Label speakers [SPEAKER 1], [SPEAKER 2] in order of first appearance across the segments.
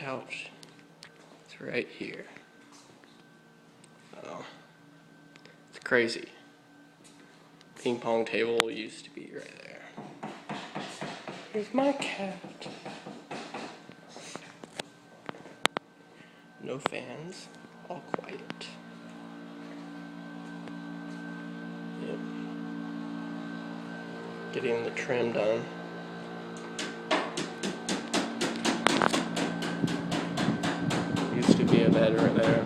[SPEAKER 1] couch is right here. Oh, it's crazy. Ping pong table used to be right there. Here's my cat. No fans, all quiet. Yep. Getting the trim done. Used to be a bed right there.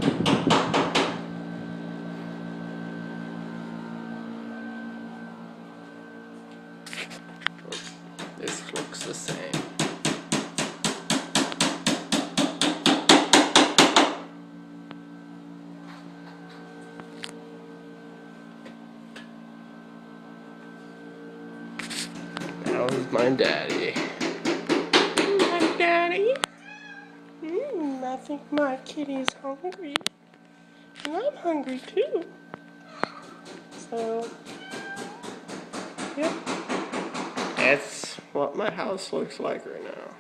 [SPEAKER 1] This looks the same. That was my daddy. My daddy? I think my kitty's hungry. And I'm hungry too. So, yep. That's what my house looks like right now.